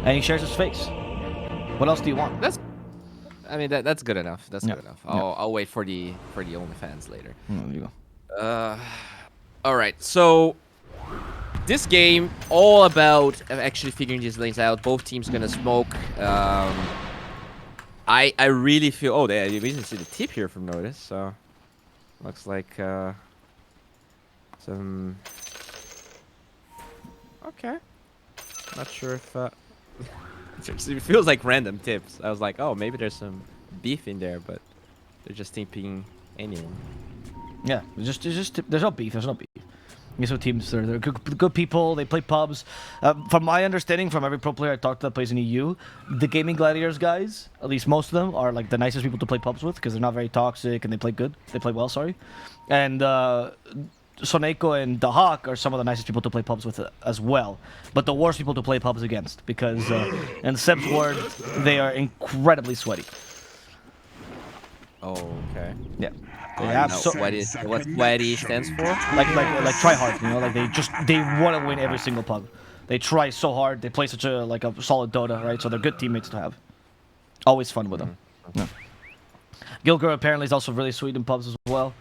And he shares his face. What else do you want? I mean, that's good enough. That's good enough. I'll wait for the OnlyFans later. There you go. All right. So this game all about actually figuring these lanes out. Both teams gonna smoke. I really feel. Oh, we didn't see the tip here from Notice. So looks like some. Okay. Not sure if. It feels like random tips. I was like, oh, maybe there's some beef in there, but they're just tipping anyone. Yeah, there's no beef. There's no beef. These are teams. They're good people. They play pubs. From my understanding, from every pro player I talked to that plays in EU, the gaming gladiators guys, at least most of them, are like the nicest people to play pubs with because they're not very toxic and they play good. They play well, sorry. And Soneko and the Hawk are some of the nicest people to play pubs with as well. But the worst people to play pubs against because, in Seb's word, they are incredibly sweaty. Oh, okay. Yeah. Sweaty. What sweaty stands for? Like try hard, you know, like they want to win every single pub. They try so hard. They play such a solid Dota, right? So they're good teammates to have. Always fun with them. Yeah. Gilger apparently is also really sweet in pubs as well.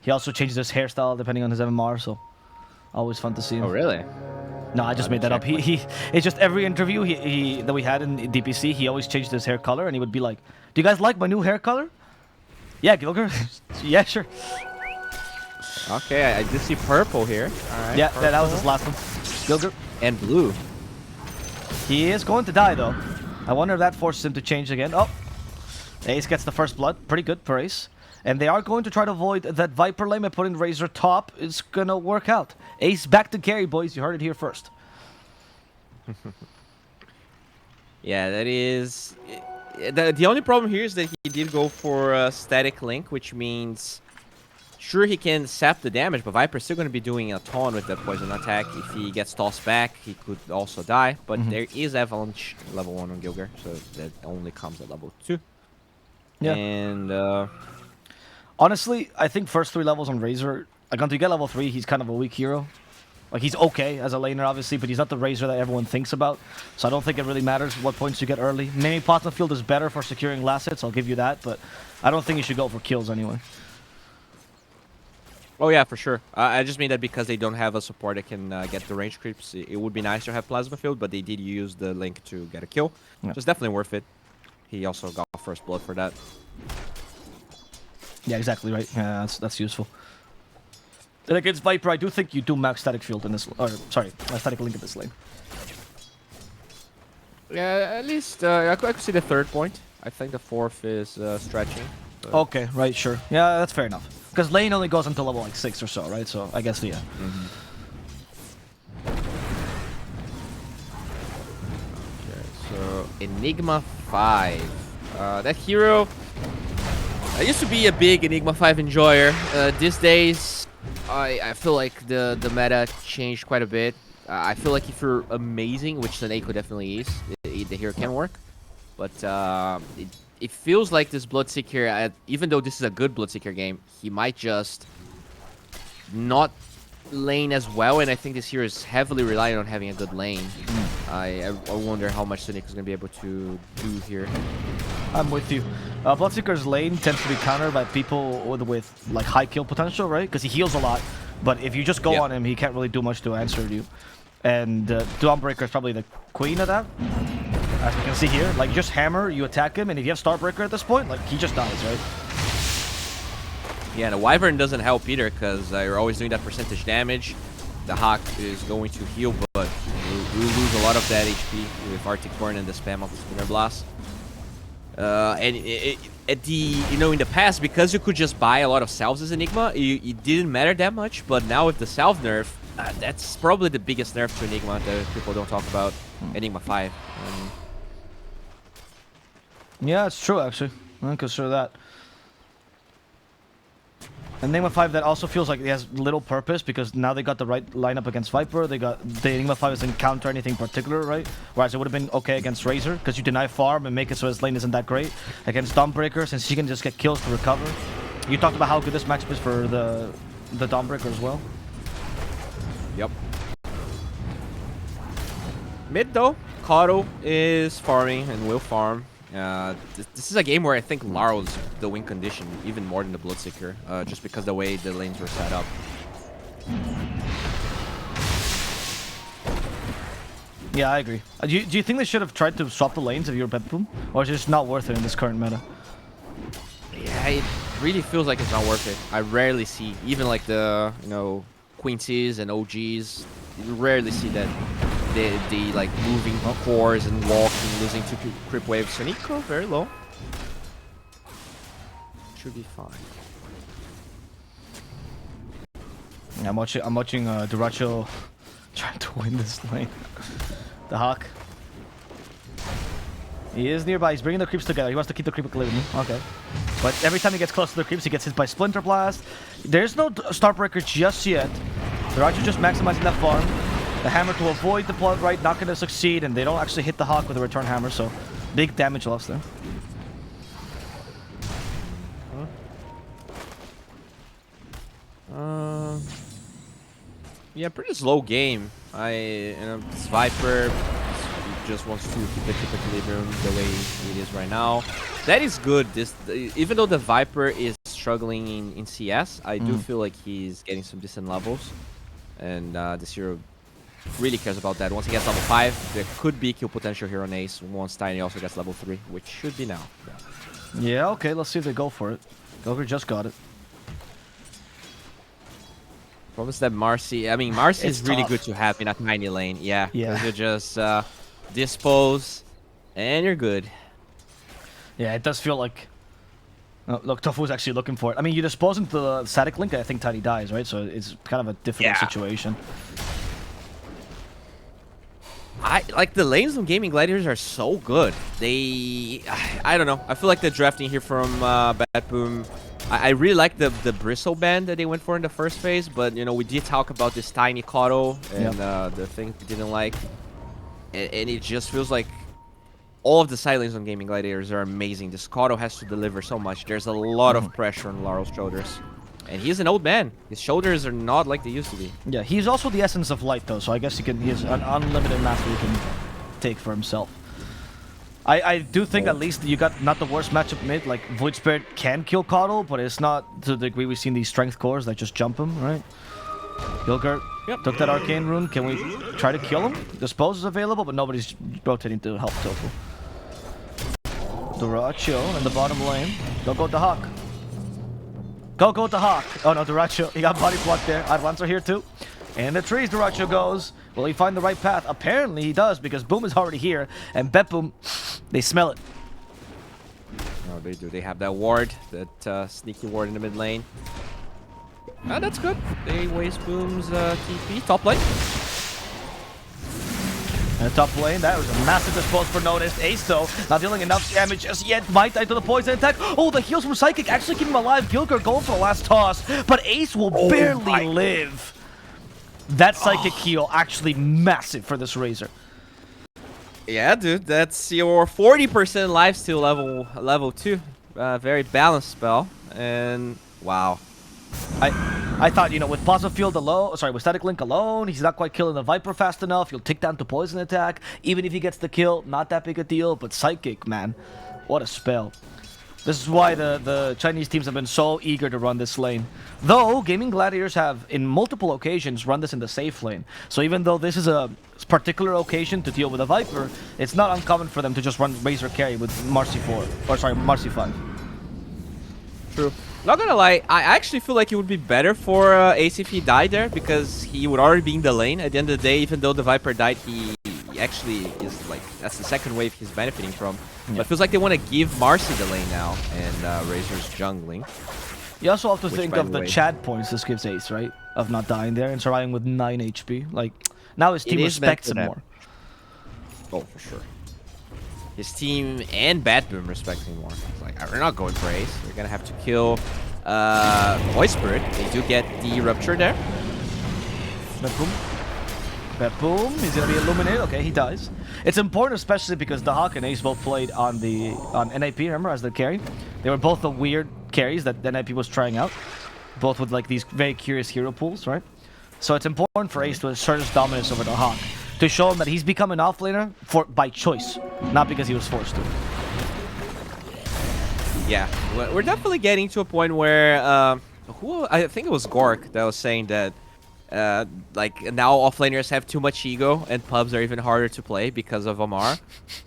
He also changes his hairstyle depending on his MMR, so always fun to see him. Oh really? No, I just made that up. It's just every interview that we had in DPC, he always changed his hair color, and he would be like, "Do you guys like my new hair color?" Yeah, Gilger. Yeah, sure. Okay, I did see purple here. All right. Yeah, that was his last one. Gilger. And blue. He is going to die, though. I wonder if that forces him to change again. Oh. Ace gets the first blood. Pretty good for Ace. And they are going to try to avoid that Viper lane by putting Razor top. It's going to work out. Ace back to carry, boys. You heard it here first. Yeah, that is... The only problem here is that he did go for a static link, which means sure he can sap the damage, but Viper's still going to be doing a ton with that poison attack. If he gets tossed back, he could also die. But there is Avalanche level 1 on Gilger, so that only comes at level 2. Yeah. And honestly, I think first 3 levels on Razor, like until you get level 3, he's kind of a weak hero. Like, he's okay as a laner, obviously, but he's not the Razor that everyone thinks about. So I don't think it really matters what points you get early. Maybe Platinum Field is better for securing last hits, I'll give you that, but I don't think you should go for kills anyway. Oh yeah, for sure. I just mean that because they don't have a support that can get the range creeps. It would be nice to have Plasma Field, but they did use the link to get a kill. Yeah. So it's definitely worth it. He also got first blood for that. Yeah, exactly right. Yeah, that's useful. Then against Viper, I do think you do max static field in this, or sorry, static link in this lane. Yeah, at least I could see the 3rd point. I think the 4th is stretching. But... Okay, right, sure. Yeah, that's fair enough. Because lane only goes until level like 6 or so, right? So I guess yeah. Okay, so Enigma 5. That hero. I used to be a big Enigma 5 enjoyer. These days, I feel like the meta changed quite a bit. I feel like if you're amazing, which Soneko definitely is, the hero can work. But it feels like this Bloodseeker, even though this is a good Bloodseeker game, he might just not lane as well. And I think this hero is heavily reliant on having a good lane. I wonder how much Soneko is going to be able to do here. I'm with you. Bloodseeker's lane tends to be countered by people with like high kill potential, right? Because he heals a lot. But if you just go on him, he can't really do much to answer you. And Dawnbreaker is probably the queen of that. As we can see here, like just hammer, you attack him, and if you have Starbreaker at this point, like he just dies, right? Yeah, the Wyvern doesn't help either because you're always doing that percentage damage. The Hawk is going to heal, but you lose a lot of that HP with Arctic Burn and the spam of the Spinner Blast. And in the past, because you could just buy a lot of salves as Enigma, it didn't matter that much. But now with the salve nerf, that's probably the biggest nerf to Enigma that people don't talk about. Enigma 5. Yeah, it's true actually. I don't consider that. Enigma 5 that also feels like it has little purpose because now they got the right lineup against Viper. They got the Enigma 5 doesn't counter anything particular, right? Whereas it would have been okay against Razor because you deny farm and make it so his lane isn't that great. Against Dawnbreaker, since she can just get kills to recover. You talked about how good this matchup is for the Dawnbreaker as well. Yep. Mid though, Kato is farming and will farm. This is a game where I think Laro's the win condition even more than the Bloodseeker, just because the way the lanes were set up. Yeah, I agree. Do you think they should have tried to swap the lanes if you were BetBoom? Or is it just not worth it in this current meta? Yeah, it really feels like it's not worth it. I rarely see, even like the, Quincy's and OGs, you rarely see that they like moving cores and walking, losing to creep waves. So Nico, very low. Should be fine. Yeah, I'm watching Duracho trying to win this lane. The Hawk. He is nearby. He's bringing the creeps together. He wants to keep the creep equilibrium. Okay. But every time he gets close to the creeps, he gets hit by Splinter Blast. There's no Starbreaker just yet. Duracho just maximizing that farm. The hammer to avoid the blood right, not going to succeed, and they don't actually hit the Hawk with a return hammer, so big damage loss there. Yeah, pretty slow game. This Viper just wants to keep the equilibrium the way it is right now. That is good. Even though the Viper is struggling in CS, I do feel like he's getting some decent levels, and this hero really cares about that. Once he gets level 5, there could be kill potential here on Ace. Once Tiny also gets level 3, which should be now. Yeah, okay, let's see if they go for it. Goker just got it. Problem is that Marcy is really tough. good to have in a tiny lane. Yeah, Yeah. because you just dispose and you're good. Yeah, it does feel like... Oh, look, Tofu's actually looking for it. I mean, you dispose into the static link, I think Tiny dies, right? So it's kind of a difficult situation. Like the lanes on Gaming Gladiators are so good. I don't know. I feel like the drafting here from BetBoom. I really like the bristle band that they went for in the first phase, but we did talk about this tiny Kato and the thing we didn't like, and it just feels like all of the side lanes on Gaming Gladiators are amazing. This Kato has to deliver so much. There's a lot of pressure on Laro's shoulders. And he's an old man. His shoulders are not like they used to be. Yeah, he's also the essence of light, though, so I guess he has an unlimited master he can take for himself. I do think at least you got not the worst matchup mid. Like, Void Spirit can kill Kato, but it's not to the degree we've seen these strength cores that just jump him, right? Gilgert took that arcane rune. Can we try to kill him? Dispose is available, but nobody's rotating to help Tofu. Duracho in the bottom lane. Go to Hawk. Go to Hawk. Oh no, Duracho. He got body blocked there. Advance are here too. In the trees, Duracho goes. Will he find the right path? Apparently he does, because Boom is already here. And BetBoom, they smell it. Oh, they do. They have that ward, that sneaky ward in the mid lane. That's good. They waste Boom's TP. Top lane. In the top lane, that was a massive dispose for Noticed. Ace, though, not dealing enough damage just yet. Might die to the poison attack. Oh, the heals from Psychic actually keep him alive. Gilgert going for the last toss, but Ace will barely live. That Psychic heal actually massive for this Razor. Yeah, dude, that's your 40% lifesteal level 2. Very balanced spell, and wow. I thought, with Positive Field alone, with Static Link alone, he's not quite killing the Viper fast enough. He'll take down to Poison Attack. Even if he gets the kill, not that big a deal. But Psychic, man, what a spell. This is why the Chinese teams have been so eager to run this lane. Though, Gaming Gladiators have, in multiple occasions, run this in the safe lane. So even though this is a particular occasion to deal with a Viper, it's not uncommon for them to just run Razor carry with Marcy 4. Or sorry, Marcy 5. True. Not gonna lie, I actually feel like it would be better for Ace if he died there, because he would already be in the lane. At the end of the day, even though the Viper died, he actually is like, that's the second wave he's benefiting from. Yeah. But it feels like they want to give Marcy the lane now, and Razor's jungling. You also have to think of the Chad points this gives Ace, right? Of not dying there and surviving with 9 HP. Like, now his team respects him more. Oh, for sure. His team and BetBoom respect him more. It's like, we're not going for Ace. We're gonna have to kill Void Spirit. They do get the Rupture there. BetBoom, he's gonna be illuminated. Okay, he dies. It's important, especially because the Hawk and Ace both played on NAP, remember, as the carry. They were both the weird carries that NAP was trying out. Both with like these very curious hero pools, right? So it's important for Ace to assert his dominance over the Hawk. to show him that he's become an offlaner by choice, not because he was forced to. Yeah, we're definitely getting to a point where I think it was Gork that was saying that like now offlaners have too much ego and pubs are even harder to play because of Omar,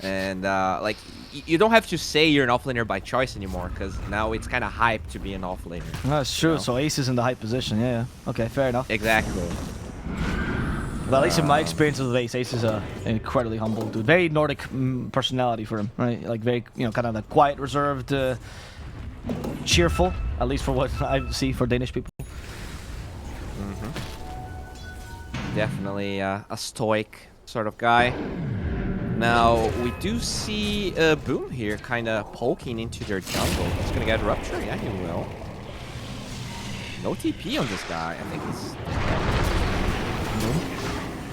and like you don't have to say you're an offlaner by choice anymore because now it's kind of hype to be an offlaner. That's true. You know? So Ace is in the hype position. Yeah. Okay, fair enough. Exactly. But at least in my experience with Ace, Ace is an incredibly humble dude. Very Nordic personality for him, right? Like very, kind of the quiet, reserved, cheerful. At least for what I see for Danish people. Definitely a stoic sort of guy. Now, we do see Boom here kind of poking into their jungle. He's going to get Rupture? Yeah, he will. No TP on this guy. I think he's...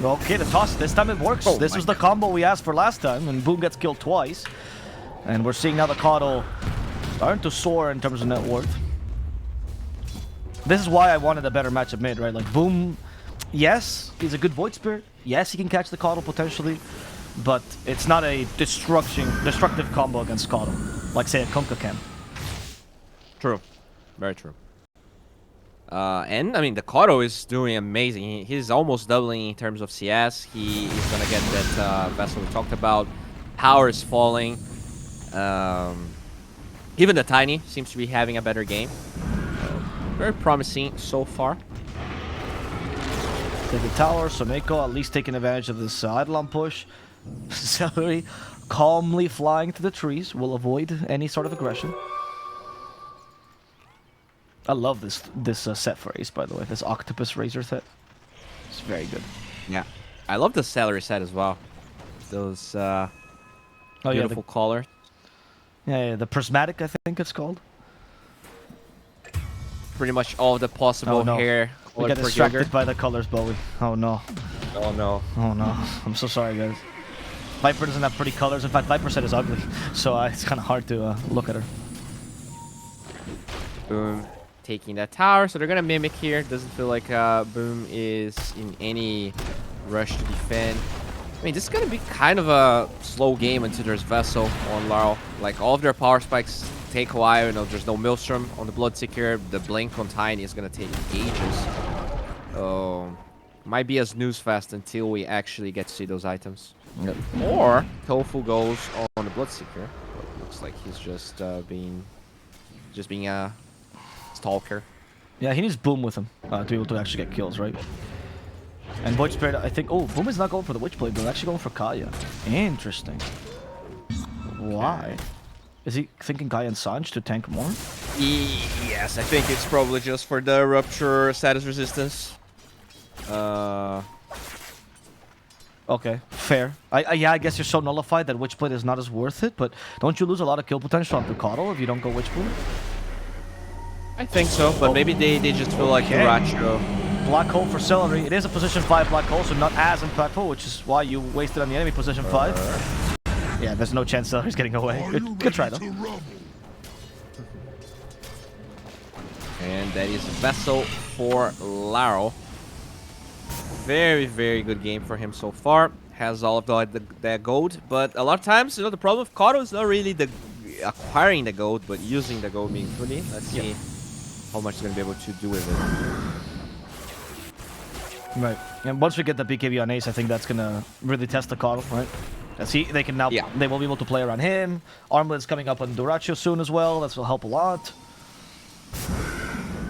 Okay, the toss. This time it works. Oh This was the combo we asked for last time, and Boom gets killed twice. And we're seeing now the Coddle starting to soar in terms of net worth. This is why I wanted a better matchup mid, right? Like, Boom... Yes, he's a good Void Spirit. Yes, he can catch the Coddle potentially, but it's not a destructive combo against Coddle, like say a Kunkka can. True. Very true. And, I mean, the Coddle is doing amazing. He's almost doubling in terms of CS. He's going to get that vessel we talked about. Power is falling. Even the Tiny seems to be having a better game. Very promising so far. Take the tower, Soneko at least taking advantage of this Eidolon push. Celery calmly flying to the trees will avoid any sort of aggression. I love this set for Ace, by the way. This Octopus Razor set. It's very good. Yeah. I love the Celery set as well. Those beautiful colors. Yeah, the Prismatic, I think it's called. Pretty much all the possible hair. We get distracted by the colors, Bowie. Oh no. Oh no. Oh no. I'm so sorry, guys. Viper doesn't have pretty colors. In fact, Viper set is ugly. So it's kind of hard to look at her. Boom. Taking that tower. So they're going to mimic here. Doesn't feel like Boom is in any rush to defend. I mean, this is going to be kind of a slow game until there's Vessel on Larl. Like, all of their power spikes take a while. You know, there's no Maelstrom on the Bloodseeker. The Blink on Tiny is going to take ages. Might be a snooze fest until we actually get to see those items. Yep. Or Tofu goes on the Bloodseeker. But looks like he's just being a stalker. Yeah, he needs Boom with him to be able to actually get kills, right? And Void Spirit, I think... Oh, Boom is not going for the Witchblade, but actually going for Kaya. Interesting. Why? Is he thinking Kaya and Sanj to tank more? Yes, I think it's probably just for the Rupture status resistance. Okay, fair. Yeah, I guess you're so nullified that Witchblade is not as worth it, but don't you lose a lot of kill potential onto Coddle if you don't go Witchblade? I think so, but maybe they just feel like Duracho. Black Hole for Celery. It is a position 5 Black Hole, so not as impactful, which is why you wasted on the enemy position 5. Yeah, there's no chance Celery's getting away. Good try, though. And that is Vessel for Laro. Very, very good game for him so far. Has all of the gold, but a lot of times, you know, the problem with Coddle is not really the acquiring the gold, but using the gold meaningfully. Let's see how much he's going to be able to do with it. Right. And once we get the BKB on Ace, I think that's going to really test the Coddle, right? See, they can now, they will be able to play around him. Armlet's coming up on Duracho soon as well. That will help a lot.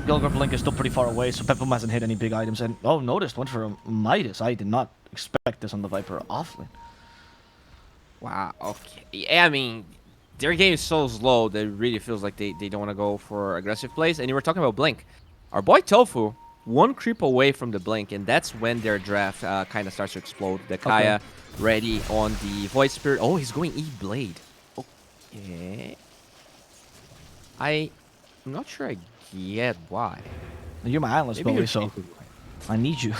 Gilgor Blink is still pretty far away, so BetBoom hasn't hit any big items. And, oh, noticed, went for a Midas. I did not expect this on the Viper offlane. Wow, okay. Yeah, I mean, their game is so slow that it really feels like they don't want to go for aggressive plays. And you were talking about Blink. Our boy Tofu, one creep away from the Blink, and that's when their draft kind of starts to explode. The Kaya ready on the Void Spirit. Oh, he's going E-Blade. Okay. I'm not sure I get why. You're my analyst, Bowie, so I need you.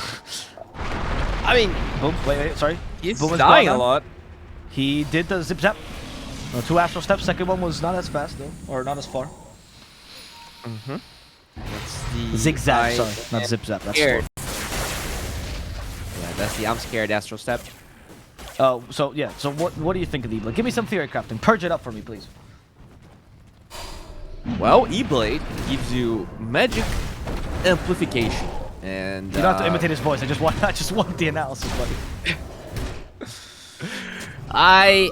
I mean... Boom, wait, sorry. He's Boom dying a lot. He did the zip zap. 2 astral steps. Second one was not as fast, though. Or not as far. Mm-hmm. That's the zigzag, sorry. Not zip zap. That's yeah, That's the I'm scared Astro Step. Oh, so yeah. So what do you think of the E-Blade? Give me some theory crafting. Purge it up for me, please. Well, E-Blade gives you magic amplification, and You don't have to imitate his voice. I just want the analysis, buddy. I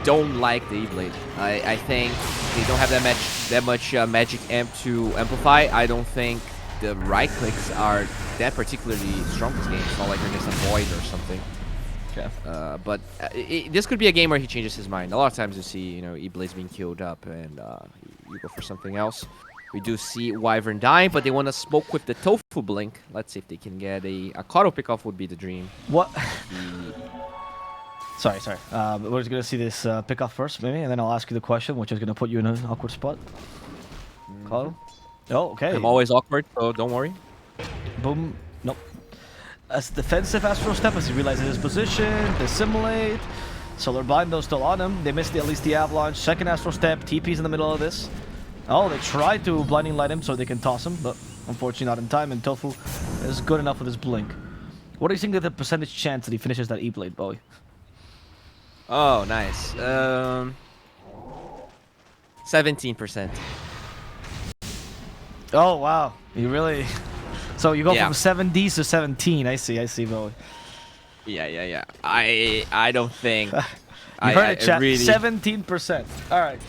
don't like the E-Blade. I think they don't have that much magic amp to amplify. I don't think the right clicks are that particularly strong this game. It's not like they're just a void or something. Okay. But this could be a game where he changes his mind. A lot of times you see, you know, E-Blades being killed up and you go for something else. We do see Wyvern dying, but they want to smoke with the Tofu Blink. Let's see if they can get a Kato pickoff would be the dream. What? Sorry. We're just gonna see this pickoff first, maybe, and then I'll ask you the question, which is gonna put you in an awkward spot. Kato? Oh, okay. I'm always awkward, so don't worry. Boom. Nope. As defensive Astro Step as he realizes his position, dissimulate. Solar Bind though still on him. They missed at least the Avalanche. Second Astro Step. TP's in the middle of this. Oh, they tried to Blinding Light him so they can toss him, but unfortunately not in time, and Tofu is good enough with his Blink. What do you think of the percentage chance that he finishes that E-Blade, Bowie? Oh, nice. 17%. Oh, wow. You really... So you go Yeah. from 70s to 17. I see, Bowie. Yeah. I don't think. You heard it, chat. Really... 17%. All right.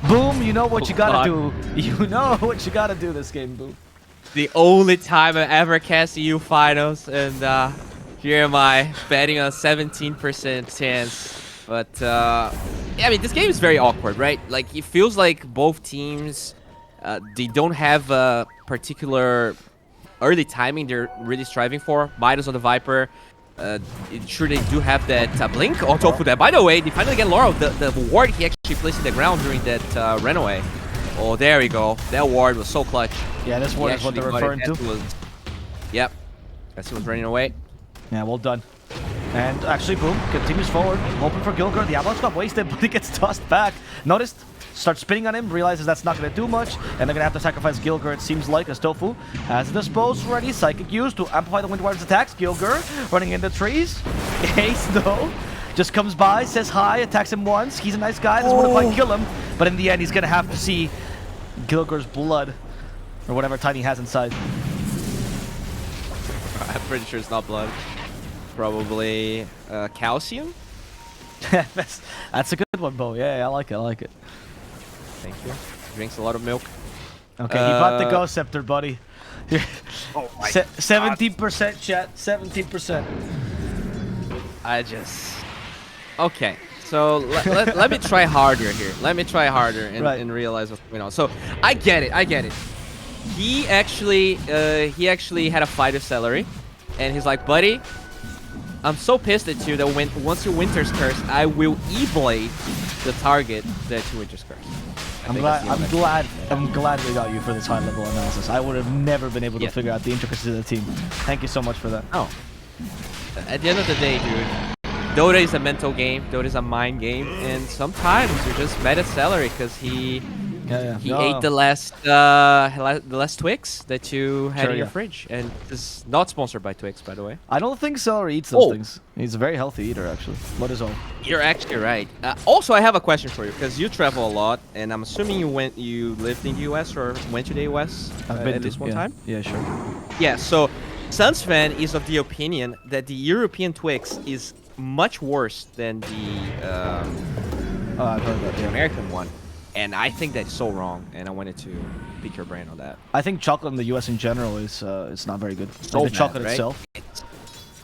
Boom, you know what you gotta do. You know what you gotta do this game, Boom. The only time I ever cast EU finals, and here am I betting on a 17% chance. But yeah, I mean, this game is very awkward, right? Like, it feels like both teams, they don't have a particular early timing they're really striving for. Midas on the Viper. Sure, they do have that blink on Tofu that. By the way, they finally get Laurel. The ward he actually placed in the ground during that runaway. Oh, there we go. That ward was so clutch. Yeah, this ward is what they're referring to. Yep. As he was running away. Yeah, well done. And actually, Boom continues forward, hoping for Gilgir. The Avalanche got wasted, but he gets tossed back. Noticed? Starts spinning on him, realizes that's not going to do much, and they're going to have to sacrifice Gilgir, it seems like, as Tofu has disposed ready. Psychic used to amplify the Windwire's attacks. Gilgir running into trees. Ace, though, just comes by, says hi, attacks him once. He's a nice guy, doesn't want to quite kill him, but in the end, he's going to have to see Gilgir's blood, or whatever Tiny has inside. I'm pretty sure it's not blood. Probably calcium? that's a good one, Bo. Yeah, I like it. Thank you. Drinks a lot of milk. Okay, he bought the Ghost Scepter, buddy. Oh my 17% chat, 17%. I just... Okay, so let me try harder here. Let me try harder and realize what's going on. So, I get it. He actually had a fight with Celery, and he's like, buddy, I'm so pissed at you that once you Winter's Curse, I will E-Blade the target that you Winter's Curse. I'm glad we got you for this high level analysis. I would have never been able to figure out the intricacies of the team. Thank you so much for that. Oh. At the end of the day, dude, Dota is a mental game. Dota is a mind game, and sometimes you're just mad at Celery because he ate the last Twix that you had in your fridge, and this is not sponsored by Twix, by the way. I don't think Celery eats those things. He's a very healthy eater, actually. What is all? You're actually right. Also, I have a question for you because you travel a lot, and I'm assuming you lived in the US or went to the US at least one time. Yeah, sure. Yeah. So, Sunsfan is of the opinion that the European Twix is much worse than the I've heard that, American one. And I think that's so wrong, and I wanted to pick your brain on that. I think chocolate in the US in general is it's not very good. So the chocolate itself. It's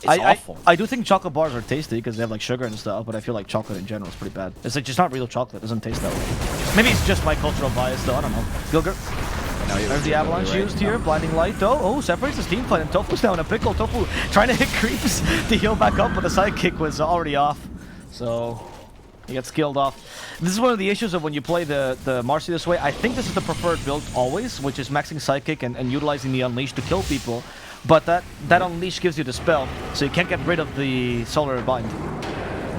awful. I do think chocolate bars are tasty because they have like sugar and stuff, but I feel like chocolate in general is pretty bad. It's like just not real chocolate. It doesn't taste that way. Maybe it's just my cultural bias though. I don't know. Gilgir. There's the Avalanche used here. Blinding Light though. Oh, separates his team fight, and Tofu's now in a pickle. Tofu trying to hit creeps to heal back up, but the sidekick was already off. So he gets killed off. This is one of the issues of when you play the Marcy this way. I think this is the preferred build always, which is maxing Psychic and utilizing the Unleash to kill people. But that Unleash gives you the spell, so you can't get rid of the Solar Bind.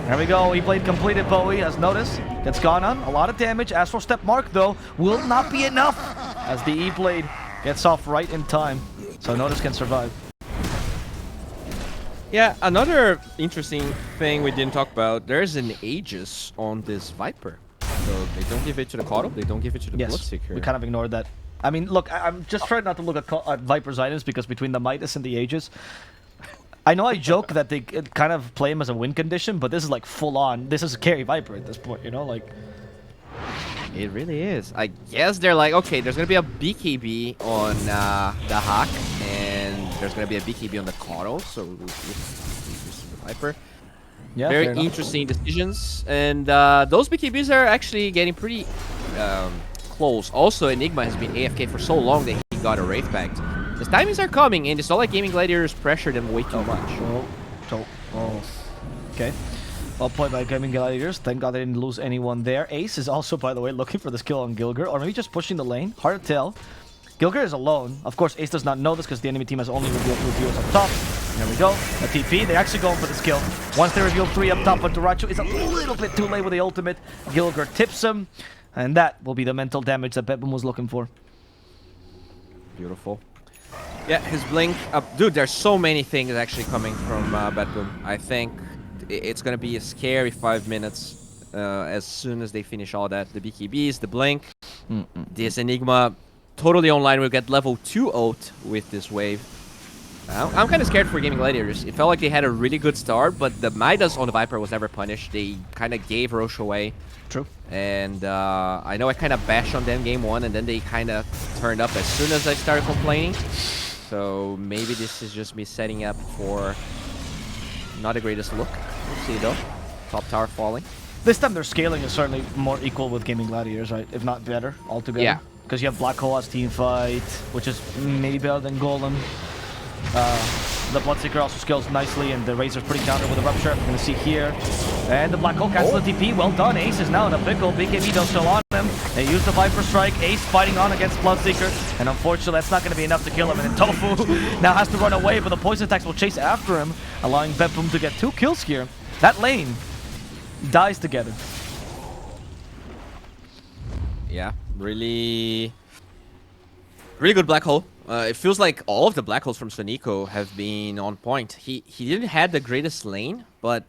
There we go. E-Blade completed, Bowie, as noticed. Gets gone on. A lot of damage. Astral Step Mark, though, will not be enough as the E-Blade gets off right in time. So Notice can survive. Yeah, another interesting thing we didn't talk about, there's an Aegis on this Viper. So they don't give it to the Coddle, they don't give it to the Yes, Bloodseeker. we kind of ignored that. I mean, look, I'm just trying not to look at Viper's items because between the Midas and the Aegis, I know I joke that they kind of play him as a win condition, but this is like full on. This is a carry Viper at this point, you know, like. It really is. I guess they're like, okay, there's gonna be a BKB on the Hawk, and there's gonna be a BKB on the Coddle, so we'll use the Viper. Yeah, Very interesting decisions, and those BKBs are actually getting pretty close. Also, Enigma has been AFK for so long that he got a Wraith backed. His timings are coming, and it's not like Gaming Gladiators pressure them way too much. Oh. Okay. Well played by Gaming Gladiators. Thank God they didn't lose anyone there. Ace is also, by the way, looking for this kill on Gilger, or maybe just pushing the lane. Hard to tell. Gilger is alone. Of course, Ace does not know this because the enemy team has only revealed 2 heroes up top. There we go. A TP. They're actually going for this kill. Once they reveal 3 up top, but Dota2 is a little bit too late with the ultimate. Gilger tips him, and that will be the mental damage that BetBoom was looking for. Beautiful. Yeah, his blink. Dude, there's so many things actually coming from BetBoom. I think it's going to be a scary 5 minutes as soon as they finish all that. The BKBs, the blink, this Enigma totally online. We'll get level 2 ult with this wave. I'm kind of scared for Gaming Gladiators. It felt like they had a really good start, but the Midas on the Viper was never punished. They kind of gave Roche away. True. And I know I kind of bashed on them game 1, and then they kind of turned up as soon as I started complaining. So maybe this is just me setting up for not the greatest look. We'll see though. Top tower falling. This time their scaling is certainly more equal with Gaming Gladiators, right? If not better altogether. Yeah. Because you have Black Hole as team fight, which is maybe better than Golem. The Bloodseeker also scales nicely, and the Razor's pretty counter with the Rupture. We're going to see here. And the Black Hole cancels the TP. Well done. Ace is now in a pickle. BKB does still on him. They use the Viper Strike. Ace fighting on against Bloodseeker. And unfortunately, that's not going to be enough to kill him. And then Tofu now has to run away, but the poison attacks will chase after him, allowing BetBoom to get 2 kills here. That lane dies together. Yeah, really good Black Hole. It feels like all of the Black Holes from Sonico have been on point. He didn't have the greatest lane, but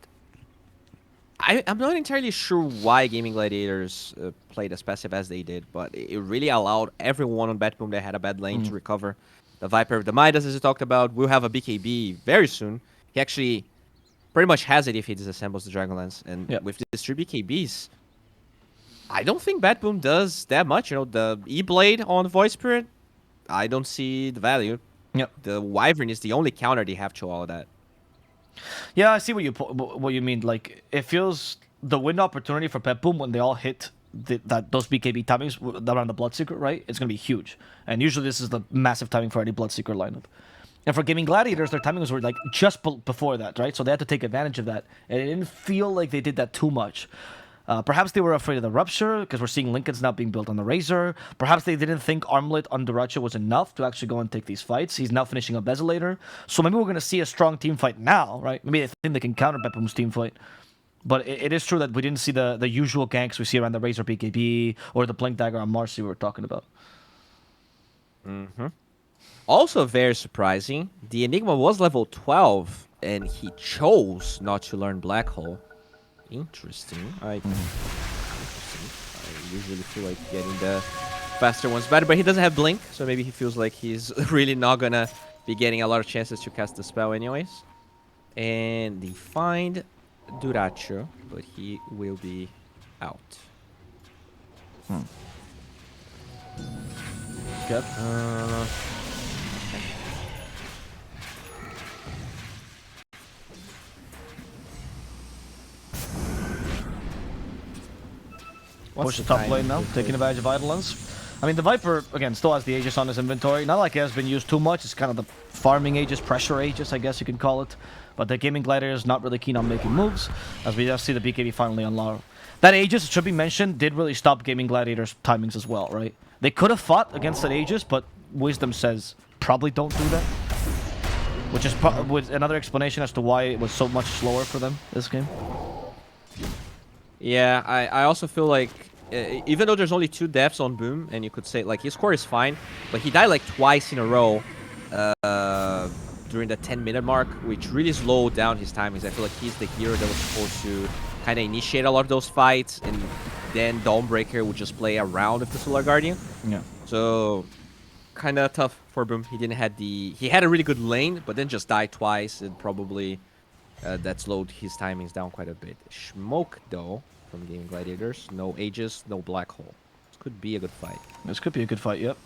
I'm not entirely sure why Gaming Gladiators played as passive as they did, but it really allowed everyone on BetBoom that had a bad lane to recover. The Viper, the Midas, as you talked about, will have a BKB very soon. He actually pretty much has it if he disassembles the Dragonlance. And with these 3 BKBs, I don't think BetBoom does that much. You know, the E-Blade on Void Spirit, I don't see the value. Yep. The Wyvern is the only counter they have to all of that. Yeah, I see what you mean. Like, it feels the win opportunity for BetBoom when they all hit those BKB timings around the Bloodseeker, right? It's going to be huge. And usually this is the massive timing for any Bloodseeker lineup. And for Gaming Gladiators, their timings were like just before that, right? So they had to take advantage of that. And it didn't feel like they did that too much. Perhaps they were afraid of the Rupture, because we're seeing Lincoln's now being built on the Razor. Perhaps they didn't think Armlet on Dota2 was enough to actually go and take these fights. He's now finishing up Desolator. So maybe we're going to see a strong team fight now, right? Maybe they think they can counter BetBoom's team fight. But it is true that we didn't see the usual ganks we see around the Razor BKB or the Blink Dagger on Marcy we were talking about. Also very surprising, the Enigma was level 12, and he chose not to learn Black Hole. Interesting. I usually feel like getting the faster ones better, but he doesn't have Blink, so maybe he feels like he's really not gonna be getting a lot of chances to cast the spell anyways. And they find Dota2, but he will be out. Good. Push the top lane now, taking advantage of Idolence. I mean, the Viper, again, still has the Aegis on his inventory. Not like it has been used too much. It's kind of the farming Aegis, pressure Aegis, I guess you can call it. But the Gaming Gladiator is not really keen on making moves, as we just see the BKB finally unlock. That Aegis, it should be mentioned, did really stop Gaming Gladiator's timings as well, right? They could have fought against that Aegis, but Wisdom says probably don't do that. Which is another explanation as to why it was so much slower for them this game. Yeah, I also feel like, even though there's only 2 deaths on Boom, and you could say, like, his score is fine, but he died, like, twice in a row during the 10-minute mark, which really slowed down his timings. I feel like he's the hero that was supposed to kind of initiate a lot of those fights, and then Dawnbreaker would just play around with the Solar Guardian. Yeah. So kind of tough for Boom. He had a really good lane, but then just died twice, and probably that slowed his timings down quite a bit. Smoke though from Gaming Gladiators. No Aegis, no Black Hole. This could be a good fight. This could be a good fight, yep.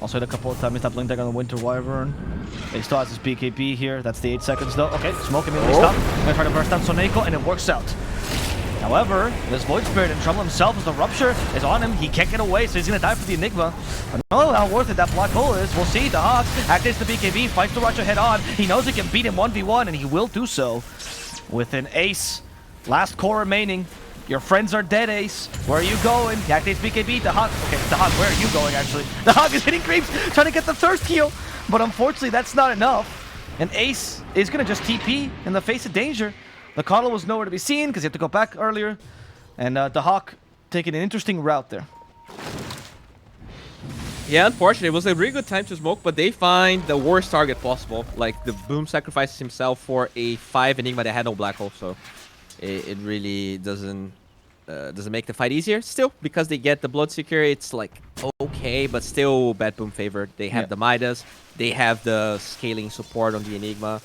Also hit a couple of times that blink deck on the Winter Wyvern. He still has his BKB here. That's the 8 seconds though. Okay, Smoke immediately stopped. Gonna try to burst down Soneko, and it works out. However, this Void Spirit in trouble himself as the Rupture is on him. He can't get away, so he's gonna die for the Enigma. I don't know how worth it that Black Hole is. We'll see. The Hawks activates the BKB, fights the Rupture head on. He knows he can beat him 1v1, and he will do so with an Ace. Last core remaining. Your friends are dead, Ace. Where are you going? He activates BKB. The Hawk. Okay, the Hawk, where are you going, actually? The Hawk is hitting creeps, trying to get the Thirst heal. But unfortunately, that's not enough. And Ace is going to just TP in the face of danger. The Coddle was nowhere to be seen because he had to go back earlier. And the Hawk taking an interesting route there. Yeah, unfortunately, it was a really good time to smoke, but they find the worst target possible. Like, the Boom sacrifices himself for a 5 Enigma that had no Black Hole, so it really doesn't make the fight easier. Still, because they get the Bloodseeker, it's like okay, but still BetBoom favored. They have the Midas, they have the scaling support on the Enigma.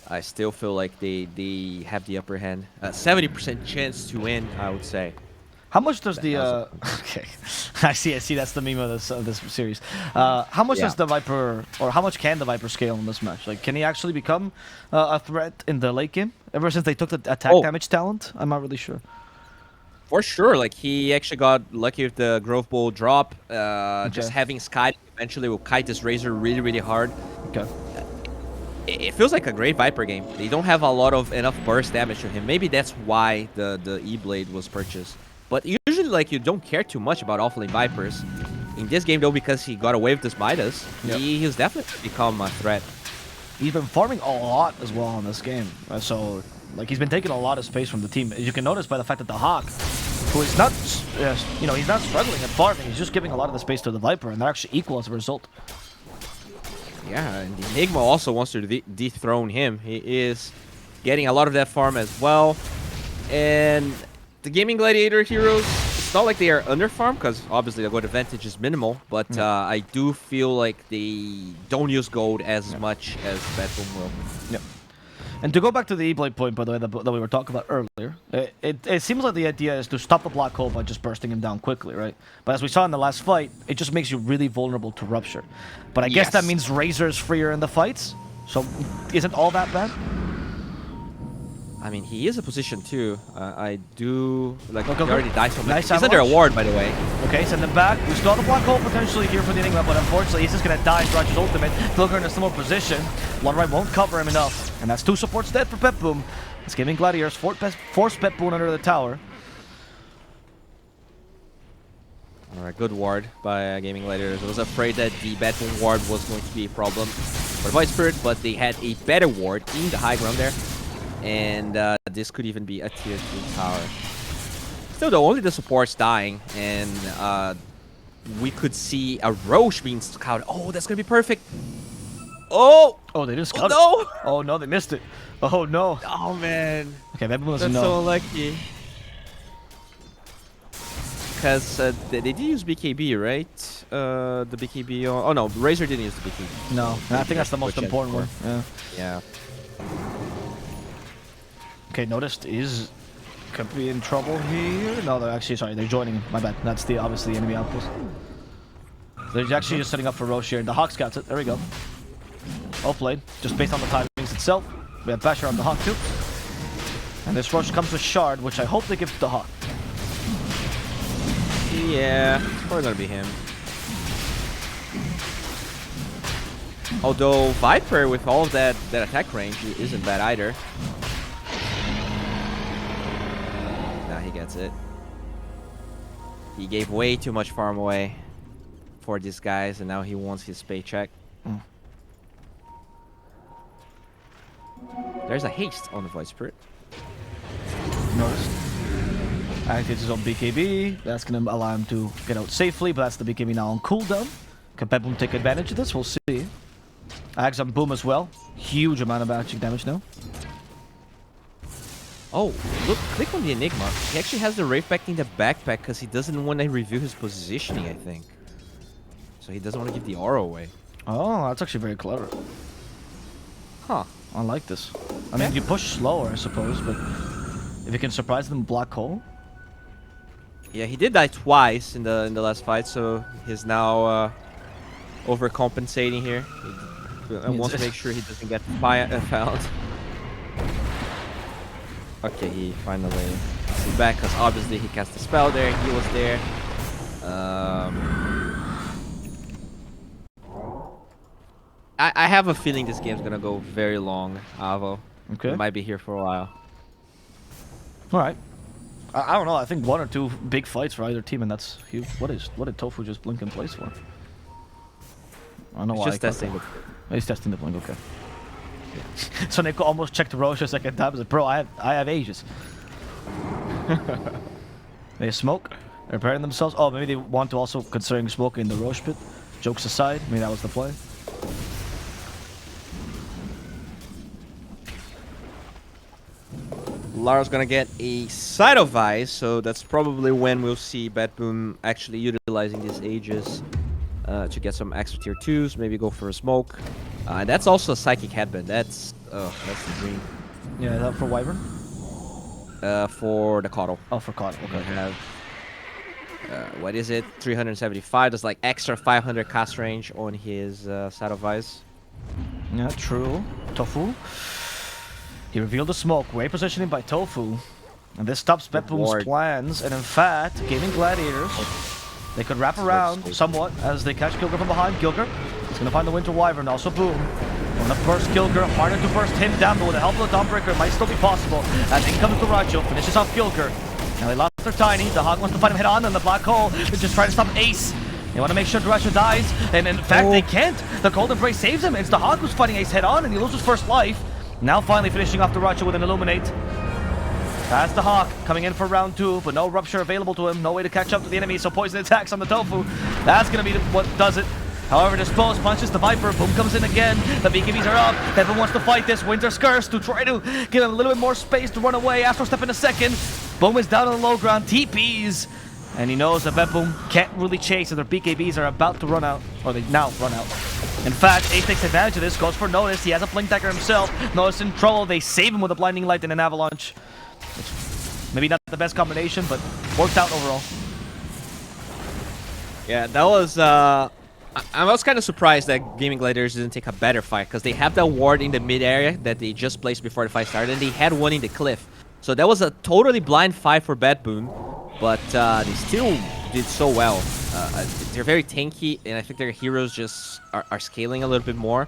I still feel like they have the upper hand. 70% chance to win, I would say. How much does the okay? I see. That's the meme of this series. How much does the Viper, or how much can the Viper scale in this match? Like, can he actually become a threat in the late game? Ever since they took the attack damage talent, I'm not really sure. For sure, like he actually got lucky with the Grove Bowl drop. Just having Sky eventually will kite this Razor really hard. Okay. It feels like a great Viper game. They don't have a lot of enough burst damage to him. Maybe that's why the E-Blade was purchased. But usually, like, you don't care too much about offlane Vipers. In this game, though, because he got away with this Midas, he's definitely become a threat. He's been farming a lot as well in this game. So, like, he's been taking a lot of space from the team. As you can notice by the fact that the Hawk, who is not, you know, he's not struggling at farming. He's just giving a lot of the space to the Viper, and they're actually equal as a result. Yeah, and the Enigma also wants to dethrone him. He is getting a lot of that farm as well. And the Gaming Gladiator heroes, it's not like they are underfarmed, because obviously the gold advantage is minimal, but I do feel like they don't use gold as much as BetBoom will. Yep. And to go back to the E-Blade point, by the way, that we were talking about earlier, it seems like the idea is to stop the Black Hole by just bursting him down quickly, right? But as we saw in the last fight, it just makes you really vulnerable to Rupture. But I guess that means Razor is freer in the fights, so isn't all that bad? I mean, he is a position too. I do like. He already died so much. Nice He's under a ward, by the way. Okay, send him back. We still have the Black Hole potentially here for the Enigma, but unfortunately, he's just gonna die in Raj's ultimate. Pilger in a similar position. Bloodrite won't cover him enough, and that's 2 supports dead for BetBoom. It's Gaming Gladiators force BetBoom under the tower. All right, good ward by Gaming Gladiators. I was afraid that the BetBoom ward was going to be a problem for Void Spirit, but they had a better ward in the high ground there. And this could even be a tier 3 tower. Still though, only the support's dying, and we could see a Roche being scouted. Oh, that's gonna be perfect. Oh! Oh, they didn't scout it. No! Oh no, they missed it. Oh no. Oh man. Okay, BetBoom doesn't That's know. so lucky. Because they did use BKB, right? The BKB on... Oh no, Razor didn't use the BKB. No, I think that's the most important one. Yeah. Okay, noticed is could be in trouble here. No, they're actually sorry, they're joining. My bad. That's the obviously enemy outpost. They're actually just setting up for Roche here. The Hawk scouts it. There we go. Well played. Just based on the timings itself. We have Basher on the Hawk too. And this Roche comes with Shard, which I hope they give to the Hawk. Yeah, it's probably gonna be him. Although Viper with all of that attack range isn't bad either. He gets it. He gave way too much farm away for these guys, and now he wants his paycheck. There's a haste on the Void Spirit. Noticed. Activates his own BKB. That's going to allow him to get out safely, but that's the BKB now on cooldown. Can BetBoom take advantage of this? We'll see. Ags on Boom as well. Huge amount of magic damage now. Oh, look, click on the Enigma. He actually has the Wraith back in the backpack because he doesn't want to reveal his positioning, I think. So he doesn't want to give the aura away. Oh, that's actually very clever. Huh. I like this. I mean, you push slower, I suppose, but if you can surprise them with Black Hole. Yeah, he did die twice in the last fight, so he's now overcompensating here. He wants to make sure he doesn't get found. Okay, he finally is back because obviously he cast the spell there. He was there. I have a feeling this game's gonna go very long, Avo. Okay. We might be here for a while. All right. I don't know. I think 1 or 2 big fights for either team, and that's huge. What did Tofu just blink in place for? I don't know He's why. just testing the... He's testing the blink. Okay. So Nico almost checked Roche a second time. He's like, bro, I have ages. They smoke. They're preparing themselves. Oh, maybe they want to also considering smoking in the Roche pit. Jokes aside, maybe that was the play. Lara's gonna get a Side of Ice, so that's probably when we'll see BetBoom actually utilizing these Aegis to get some extra tier 2s, maybe go for a smoke. And that's also a Psychic Headband. That's the dream. Yeah, is that for Wyvern? For the Coddle. Oh, for Coddle. Okay. We have, what is it? 375. That's like extra 500 cast range on his Side of Ice. Yeah, true. Tofu. He revealed the smoke. Great positioning by Tofu. And this stops BetBoom's plans. And in fact, Gaming Gladiators, they could wrap around somewhat as they catch Gilger from behind. Gilger is going to find the Winter Wyvern. Also Boom. Want to burst Gilger. Harder to burst him down, but with the help of the Dawnbreaker, it might still be possible. As in comes Duracho, finishes off Gilger. Now they lost their Tiny. The Hog wants to fight him head on, and the Black Hole is just trying to stop Ace. They want to make sure Duracho dies, and in fact they can't. The Cold Embrace saves him. It's the Hog who's fighting Ace head on, and he loses first life. Now finally finishing off Duracho with an Illuminate. That's the Hawk coming in for round 2, but no Rupture available to him. No way to catch up to the enemy, so poison attacks on the Tofu. That's going to be what does it. However, Dispose punches the Viper. Boom comes in again. The BKBs are up. Everyone wants to fight this. Winter's Curse to try to give him a little bit more space to run away. Astro Step in a second. Boom is down on the low ground. TPs. And he knows that BetBoom can't really chase, and their BKBs are about to run out. Or they now run out. In fact, Ace takes advantage of this, goes for Notice. He has a Blink Dagger himself. Notice in trouble. They save him with a Blinding Light and an Avalanche. It's maybe not the best combination, but worked out overall. Yeah, that was... I was kind of surprised that Gaming Gladiators didn't take a better fight, because they have that ward in the mid area that they just placed before the fight started, and they had one in the cliff. So that was a totally blind fight for BetBoom, but they still did so well. They're very tanky, and I think their heroes just are scaling a little bit more.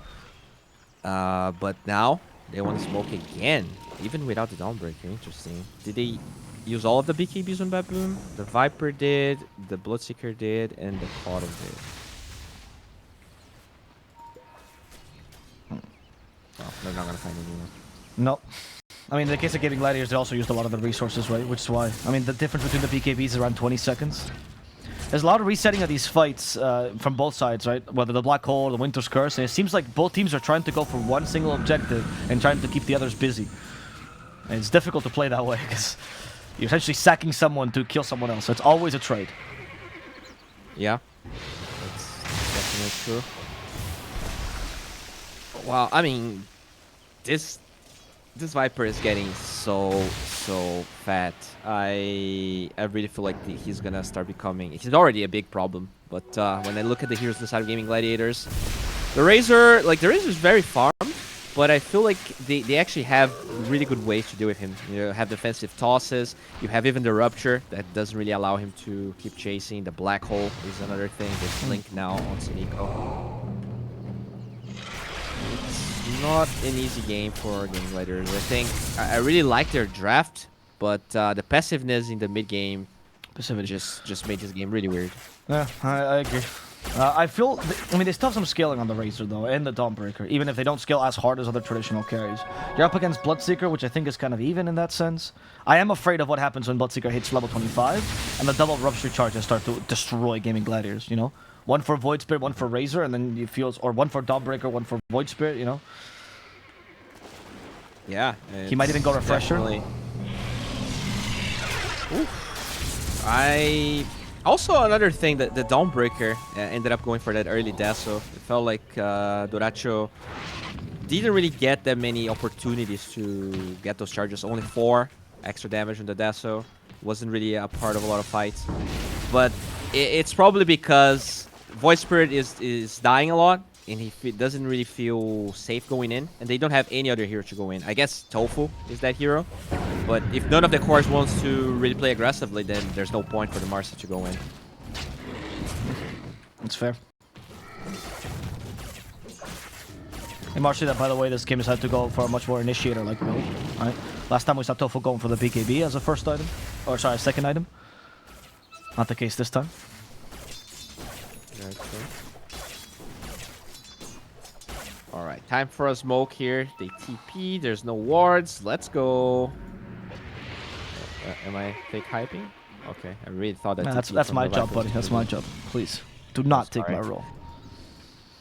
But now they want to smoke again, even without the Dawnbreaker. Interesting. Did they use all of the BKBs on BetBoom? The Viper did, the Bloodseeker did, and the Coddle did. Oh, they're not gonna find anyone. No. I mean, in the case of Gaming Gladiators, they also used a lot of the resources, right? Which is why. I mean, the difference between the BKBs is around 20 seconds. There's a lot of resetting of these fights from both sides, right? Whether the Black Hole or the Winter's Curse. And it seems like both teams are trying to go for one single objective and trying to keep the others busy. And it's difficult to play that way because you're essentially sacking someone to kill someone else. So it's always a trade. Yeah. That's definitely true. Wow, I mean, this Viper is getting so fat. I really feel like he's gonna start becoming... He's already a big problem, but when I look at the heroes inside of Gaming Gladiators, the Razor is very farmed, but I feel like they actually have really good ways to deal with him. You have defensive tosses, you have even the Rupture that doesn't really allow him to keep chasing. The Black Hole is another thing. There's Blink now on Sinico. It's not an easy game for Gaming Gladiators. I think I really like their draft, but the passiveness in the mid game just made this game really weird. Yeah, I agree. I feel, I mean, they still have some scaling on the Razor though, and the Dawnbreaker, even if they don't scale as hard as other traditional carries. You're up against Bloodseeker, which I think is kind of even in that sense. I am afraid of what happens when Bloodseeker hits level 25, and the double Rupture charges start to destroy Gaming Gladiators, you know? One for Void Spirit, one for Razor, and then you feel, or one for Dawnbreaker, one for Void Spirit, you know? Yeah. He might even go Refresher. Also, another thing that the Dawnbreaker ended up going for that early Dasso. It felt like Dota2 didn't really get that many opportunities to get those charges. Only 4 extra damage on the Dasso. Wasn't really a part of a lot of fights. But it's probably because Void Spirit is dying a lot, and he doesn't really feel safe going in. And they don't have any other hero to go in. I guess Tofu is that hero. But if none of the cores wants to really play aggressively, then there's no point for the Marcy to go in. That's fair. And Marcy, that by the way, this game has had to go for a much more initiator-like build. Right? Last time we saw Tofu going for the BKB as a first item. Or sorry, second item. Not the case this time. Alright, time for a smoke here. They TP, there's no wards. Let's go. Am I fake hyping? Okay, I really thought that. Man, that's my job, buddy. That's my job. Please, do not take my role.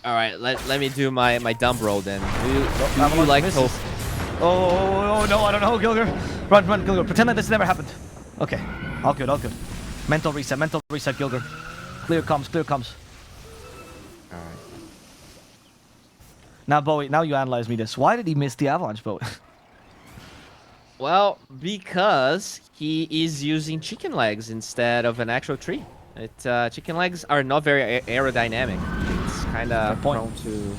All right, let me do my dumb roll then. Do you like Tofu? Oh no, I don't know, Gilger. Run, Gilger. Pretend like this never happened. Okay, all good. Mental reset, Gilger. Clear comms. All right. Now, Bowie, now you analyze me this. Why did he miss the avalanche, Bowie? Well, because he is using chicken legs instead of an actual tree. Chicken legs are not very aerodynamic. It's kind of prone to...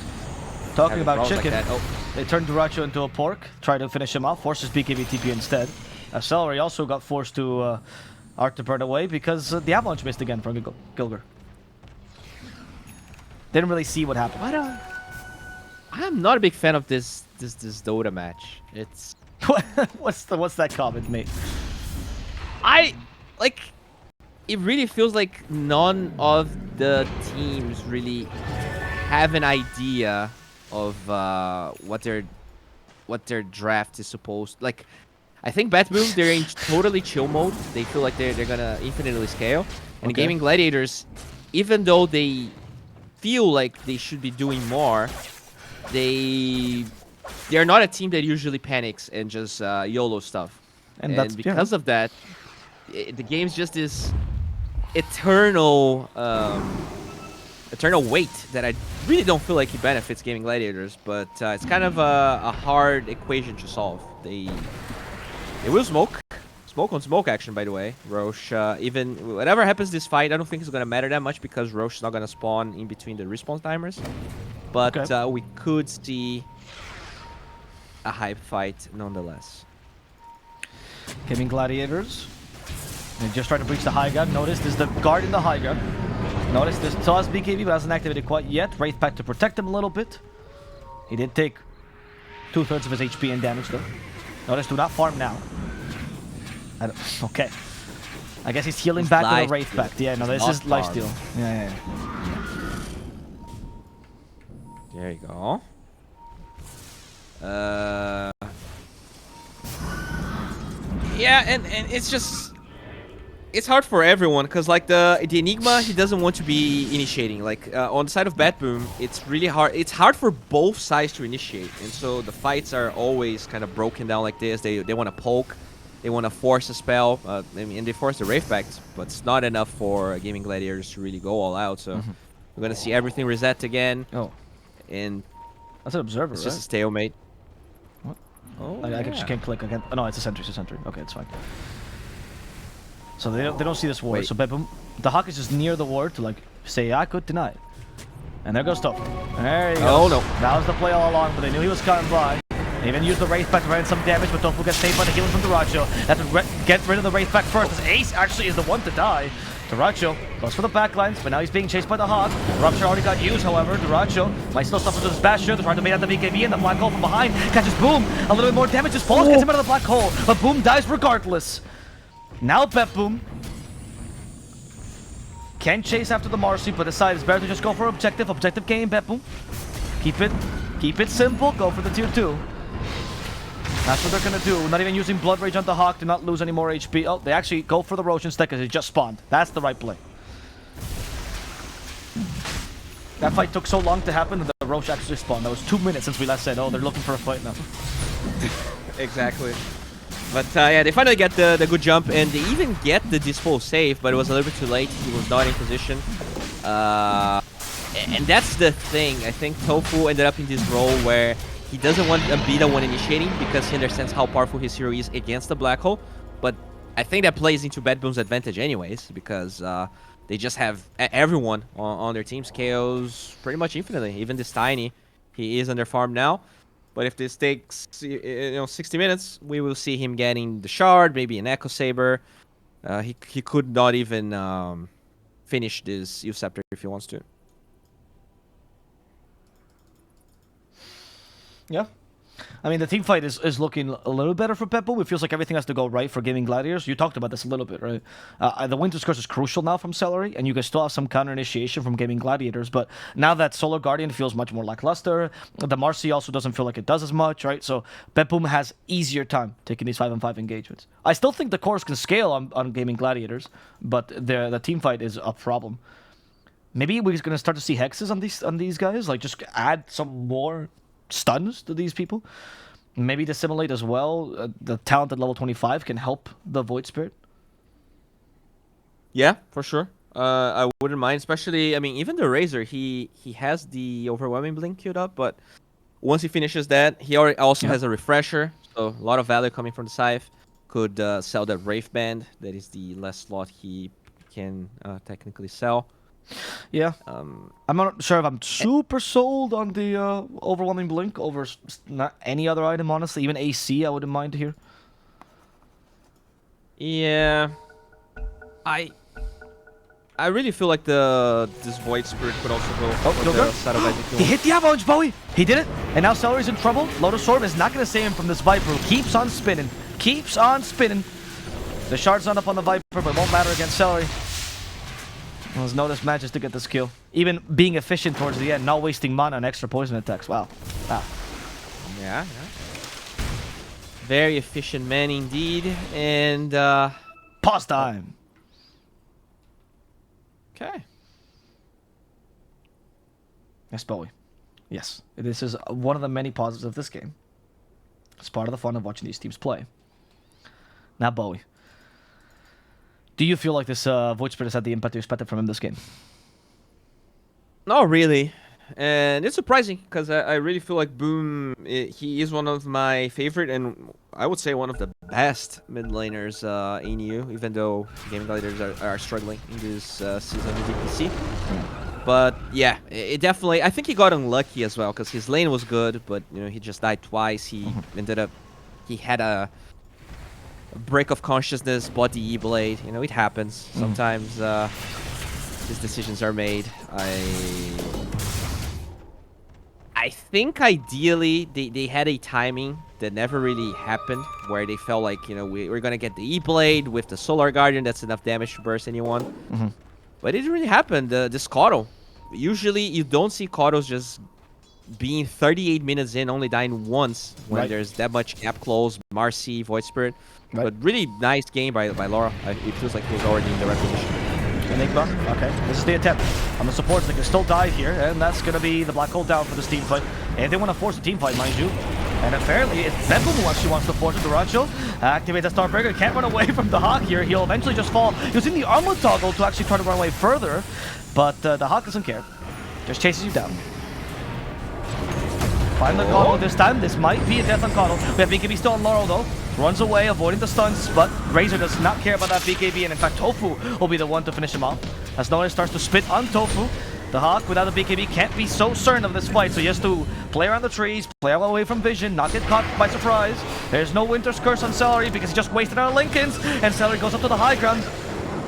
Talking about chicken, like they turned Duracho into a pork, tried to finish him off, forces BKB TP instead. Celery also got forced to Arc to burn away because the avalanche missed again from Gilger. Didn't really see what happened. I'm not a big fan of this Dota match. It's... what's that comment, mate? It really feels like none of the teams really have an idea of what their draft is supposed. Like, I think BetBoom, they're in totally chill mode. They feel like they're gonna infinitely scale. And Gaming Gladiators, even though they feel like they should be doing more, they're not a team that usually panics and just YOLO stuff. And because of that, the game's just this eternal weight that I really don't feel like it benefits Gaming Gladiators, but it's kind of a hard equation to solve. They will smoke on smoke action, by the way. Roche, even whatever happens this fight, I don't think it's gonna matter that much because Roche is not gonna spawn in between the respawn timers. But we could see a hype fight nonetheless. Gaming Gladiators. They just tried to breach the high ground. Notice there's the guard in the high ground. Notice there's Taz BKB, but hasn't activated quite yet. Wraith back to protect him a little bit. He did take 2/3 of his HP in damage though. Notice, do not farm now. Okay. I guess he's healing back with a Wraith back. Yeah, no, this is lifesteal. Yeah. There you go. Yeah, and it's just... It's hard for everyone, because like the Enigma, he doesn't want to be initiating. Like on the side of BetBoom, it's really hard. It's hard for both sides to initiate, and so the fights are always kind of broken down like this. They want to poke, they want to force a spell, and they force the Wraith back, but it's not enough for Gaming Gladiators to really go all out. So we're gonna see everything reset again. Oh, and that's an observer. It's just a stalemate. What? Oh, I actually can't click again. Oh, no, it's a sentry. Okay, it's fine. So they don't see this ward. So BetBoom, the Hawk is just near the ward to like say, yeah, I could deny it. And there goes Tofu. There you go. Oh no. That was the play all along, but they knew he was coming by. They even used the Wraith back to prevent some damage, but Tofu gets saved by the healing from Duracho. That's to get rid of the Wraith back first, as Ace actually is the one to die. Duracho goes for the backlines, but now he's being chased by the Hawk. Rupture already got used, however. Duracho might still suffer to his Basher. They're trying to bait out the BKB, and the black hole from behind catches Boom. A little bit more damage just falls, gets him out of the black hole, but Boom dies regardless. Now BetBoom can chase after the Marcy, but decides it's better to just go for objective game, BetBoom. Keep it simple, go for the tier 2. That's what they're gonna do. Not even using Blood Rage on the Hawk to not lose any more HP. Oh, they actually go for the Roche instead because it just spawned. That's the right play. That fight took so long to happen that the Roche actually spawned. That was 2 minutes since we last said, oh, they're looking for a fight now. Exactly. But yeah, they finally get the good jump, and they even get the dispo safe, but it was a little bit too late. He was not in position. And that's the thing. I think Tofu ended up in this role where he doesn't want to be the one initiating because he understands how powerful his hero is against the Black Hole. But I think that plays into BetBoom's advantage anyways, because they just have everyone on their teams KOs pretty much infinitely. Even this Tiny, he is under farm now. But if this takes 60 minutes, we will see him getting the shard, maybe an Echo Saber. He could not even finish this Youth Scepter if he wants to. Yeah. I mean, the team fight is looking a little better for BetBoom. It feels like everything has to go right for Gaming Gladiators. You talked about this a little bit, right? The Winter's Curse is crucial now from Celery, and you can still have some counter initiation from Gaming Gladiators. But now that Solar Guardian feels much more lackluster, the Marcy also doesn't feel like it does as much, right? So BetBoom has easier time taking these 5-on-5 engagements. I still think the cores can scale on Gaming Gladiators, but the team fight is a problem. Maybe we're going to start to see hexes on these guys, like just add some more stuns to these people. Maybe dissimulate as well. The talent at level 25 can help the Void Spirit. Yeah, for sure. I wouldn't mind, especially, I mean, even the Razor, he has the Overwhelming Blink queued up, but once he finishes that, he already also has a Refresher, so a lot of value coming from the Scythe. Could sell that Wraith Band. That is the last slot he can technically sell. Yeah. I'm not sure if I'm super sold on the Overwhelming Blink over not any other item, honestly. Even AC, I wouldn't mind here. Yeah. I really feel like this Void Spirit could also go for the side of Isaac. He hit the Avalanche, Bowie! He did it! And now Celery's in trouble. Lotus Orb is not going to save him from this Viper, who keeps on spinning. Keeps on spinning. The shard's not up on the Viper, but it won't matter against Celery. There's Notice manages to get this kill. Even being efficient towards the end, not wasting mana on extra poison attacks. Wow. Wow. Yeah. Very efficient man indeed. And pause time. Okay. Yes, Bowie. Yes. This is one of the many positives of this game. It's part of the fun of watching these teams play. Now, Bowie. Do you feel like this Void Spirit has had the impact you expected from him this game? Not really. And it's surprising, because I really feel like Boom, he is one of my favorite, and I would say one of the best mid laners in EU, even though Gaming Gladiators are struggling in this season with DPC. But yeah, it definitely, I think he got unlucky as well, because his lane was good, but he just died twice. He he had a break of consciousness, bought the E-Blade. It happens. Sometimes these decisions are made. I think ideally they had a timing that never really happened, where they felt like, we're going to get the E-Blade with the Solar Guardian. That's enough damage to burst anyone. But it didn't really happen. This Caudle. Usually you don't see Caudles just being 38 minutes in, only dying once when there's that much gap close, Marcy, Void Spirit. But really nice game by Laura. It feels like he was already in the right position. Enigma, okay. This is the attempt on the supports. They can still die here, and that's going to be the Black Hole down for this team fight. And they want to force a team fight, mind you. And apparently, it's BetBoom who actually wants to force it. Duracho activates the Starbreaker. Can't run away from the Hawk here. He'll eventually just fall. Using the armor toggle to actually try to run away further. But the Hawk doesn't care. Just chases you down. Find the Caudle this time. This might be a death on Caudle. We have BKB still on Laurel, though. Runs away, avoiding the stuns, but Razor does not care about that BKB, and in fact, Tofu will be the one to finish him off. As Notice starts to spit on Tofu, the Hawk, without the BKB, can't be so certain of this fight, so he has to play around the trees, play away from vision, not get caught by surprise. There's no Winter's Curse on Celery because he just wasted our Lincolns, and Celery goes up to the high ground.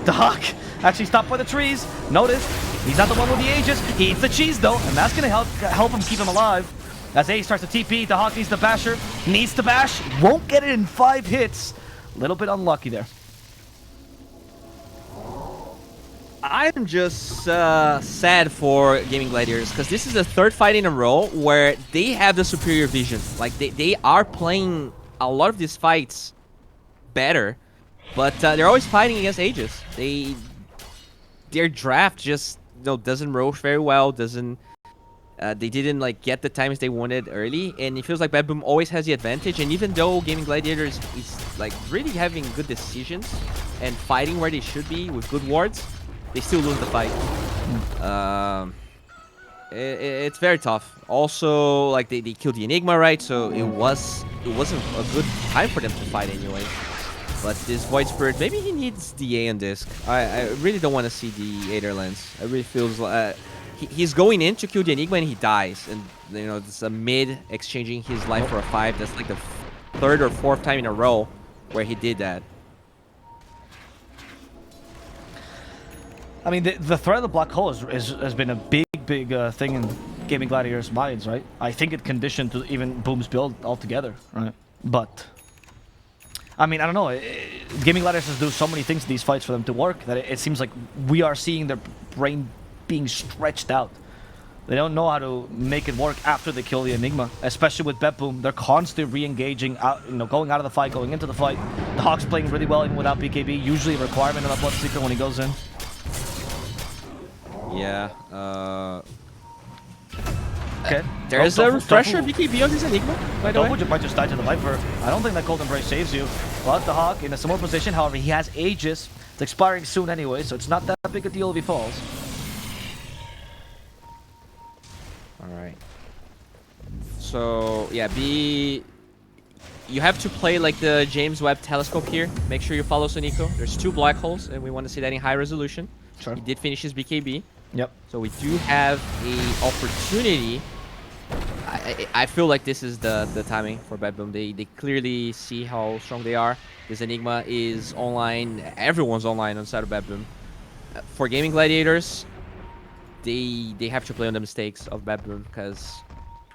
The Hawk actually stopped by the trees. Notice, he's not the one with the Aegis. He eats the cheese, though, and that's going to help him keep him alive. As A starts to TP, the Hawk needs the Basher. Needs to bash. Won't get it in 5 hits. A little bit unlucky there. I'm just sad for Gaming Gladiators, because this is the 3rd fight in a row where they have the superior vision. Like, they are playing a lot of these fights better, but they're always fighting against Aegis. Their draft just doesn't roach very well. Doesn't they didn't like get the times they wanted early, and it feels like BetBoom always has the advantage. And even though Gaming Gladiators is like really having good decisions and fighting where they should be with good wards, they still lose the fight. It's very tough. Also, like they killed the Enigma, right? So it wasn't a good time for them to fight anyway. But this Void Spirit, maybe he needs DA on disc. I really don't want to see the Aether Lens. It really feels like he's going in to kill the Enigma and he dies. And it's a mid exchanging his life for a 5. That's like the third or fourth time in a row where he did that. I mean, the threat of the black hole has been a big thing in Gaming Gladiators' minds, right? I think it conditioned to even Boom's build altogether, right? But I mean, I don't know. Gaming Gladiators do so many things in these fights for them to work that it seems like we are seeing their brain being stretched out. They don't know how to make it work after they kill the Enigma, especially with BetBoom. They're constantly re-engaging, going out of the fight, going into the fight. The Hawk's playing really well even without BKB, usually a requirement of a Bloodseeker when he goes in. Yeah. Okay. There is a refresher BKB on this Enigma, by the way. Tofu might just die to the Viper. I don't think that Cold Embrace saves you. But the Hawk in a similar position, however, he has Aegis. It's expiring soon anyway, so it's not that big a deal if he falls. Alright. So, yeah, you have to play like the James Webb telescope here. Make sure you follow Sonico. There's 2 black holes, and we want to see that in high resolution. Sure. He did finish his BKB. Yep. So we do have a opportunity. I feel like this is the timing for BetBoom. They clearly see how strong they are. This Enigma is online. Everyone's online on side of BetBoom. For Gaming Gladiators, they have to play on the mistakes of BetBoom because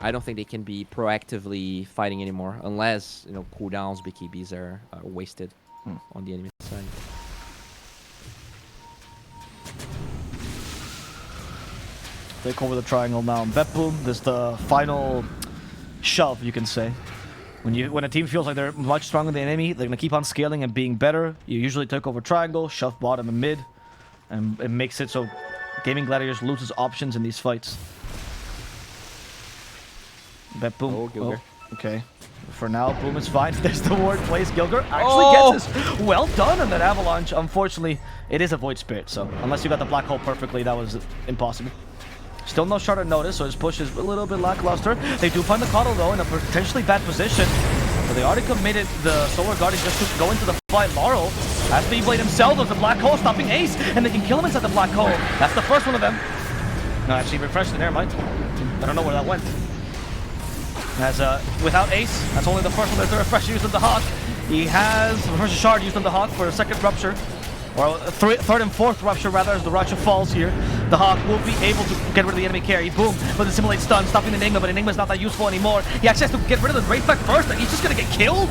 I don't think they can be proactively fighting anymore unless cooldowns, BKBs are wasted on the enemy side. Take over the triangle now. BetBoom, this is the final shove, you can say. When a team feels like they're much stronger than the enemy, they're going to keep on scaling and being better. You usually take over triangle, shove bottom and mid, and it makes it so Gaming Gladiators loses options in these fights. BetBoom. Oh, Gilger. Okay. For now, Boom is fine. There's the ward plays. Gilger actually gets this. Well done on that avalanche. Unfortunately, it is a Void Spirit, so unless you got the black hole perfectly, that was impossible. Still no Shard of Notice, so his push is a little bit lackluster. They do find the Coddle, though, in a potentially bad position. But they already committed the Solar Guardian just to go into the fight. Laurel has to blade himself as the black hole, stopping Ace, and they can kill him inside the black hole. That's the first one of them. No, actually, refreshed in there, Mike. I don't know where that went. As without Ace, that's only the first one. There's the refresher used on the Hawk. He has the refresher shard used on the Hawk for a second rupture. Or third and fourth rupture, rather, as the Rupture falls here. The Hawk will be able to get rid of the enemy carry. Boom, with the Simulate Stun, stopping the Enigma, but Enigma's not that useful anymore. He actually has to get rid of the Wraith back first, and he's just gonna get killed?